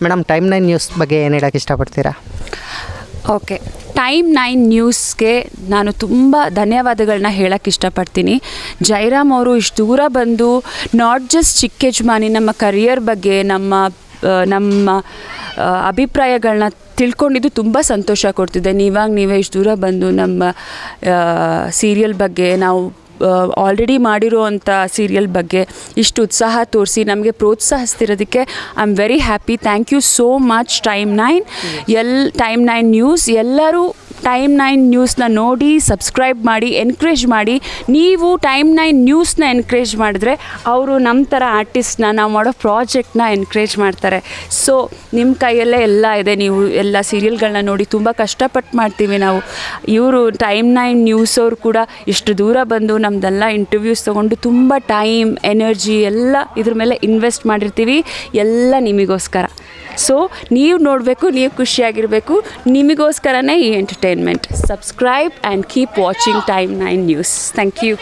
Madam time 9 news ಬಗ್ಗೆ ಏನು ಹೇಳೋಕ್ಕೆ ಇಷ್ಟಪಡ್ತೀರಾ? ಓಕೆ, ಟೈಮ್ 9 ನ್ಯೂಸ್ಗೆ ನಾನು ತುಂಬ ಧನ್ಯವಾದಗಳನ್ನ ಹೇಳೋಕ್ಕೆ ಇಷ್ಟಪಡ್ತೀನಿ. ಜಯರಾಮ್ ಅವರು ಇಷ್ಟು ದೂರ ಬಂದು ನಾಟ್ ಜಸ್ಟ್ ಚಿಕ್ಕ ಯಜಮಾನಿ ನಮ್ಮ ಕರಿಯರ್ ಬಗ್ಗೆ ನಮ್ಮ ಅಭಿಪ್ರಾಯಗಳನ್ನ ತಿಳ್ಕೊಂಡಿದ್ದು ತುಂಬ ಸಂತೋಷ ಕೊಡ್ತಿದೆ. ನೀವೇ ಇಷ್ಟು ದೂರ ಬಂದು ನಮ್ಮ ಸೀರಿಯಲ್ ಬಗ್ಗೆ ನಾವು ಆಲ್ರೆಡಿ ಮಾಡಿರೋವಂಥ ಸೀರಿಯಲ್ ಬಗ್ಗೆ ಇಷ್ಟು ಉತ್ಸಾಹ ತೋರಿಸಿ ನಮಗೆ ಪ್ರೋತ್ಸಾಹಿಸ್ತಿರೋದಕ್ಕೆ I am very happy. Thank you so much time 9 news. ಎಲ್ಲರೂ ಟೈಮ್ 9 ನ್ಯೂಸ್ನ ನೋಡಿ ಸಬ್ಸ್ಕ್ರೈಬ್ ಮಾಡಿ ಎನ್ಕರೇಜ್ ಮಾಡಿ. ನೀವು ಟೈಮ್ 9 ನ್ಯೂಸ್ನ ಎನ್ಕರೇಜ್ ಮಾಡಿದ್ರೆ ಅವರು ನಮ್ಮ ಥರ ಆರ್ಟಿಸ್ಟ್ನ ನಾವು ಮಾಡೋ ಪ್ರಾಜೆಕ್ಟ್ನ ಎನ್ಕರೇಜ್ ಮಾಡ್ತಾರೆ. ಸೊ ನಿಮ್ಮ ಕೈಯಲ್ಲೇ ಎಲ್ಲ ಇದೆ. ನೀವು ಎಲ್ಲ ಸೀರಿಯಲ್ಗಳನ್ನ ನೋಡಿ ತುಂಬ ಕಷ್ಟಪಟ್ಟು ಮಾಡ್ತೀವಿ ನಾವು. ಇವರು ಟೈಮ್ 9 ನ್ಯೂಸ್ ಅವರು ಕೂಡ ಇಷ್ಟು ದೂರ ಬಂದು ನಮ್ಮದೆಲ್ಲ ಇಂಟರ್ವ್ಯೂಸ್ ತೊಗೊಂಡು ತುಂಬ ಟೈಮ್ ಎನರ್ಜಿ ಎಲ್ಲ ಇದ್ರ ಮೇಲೆ ಇನ್ವೆಸ್ಟ್ ಮಾಡಿರ್ತೀವಿ, ಎಲ್ಲ ನಿಮಗೋಸ್ಕರ. ಸೊ ನೀವು ನೋಡಬೇಕು, ನೀವು ಖುಷಿಯಾಗಿರಬೇಕು, ನಿಮಗೋಸ್ಕರನೇ ಈ entertainment. Subscribe and keep watching time 9 news. Thank you.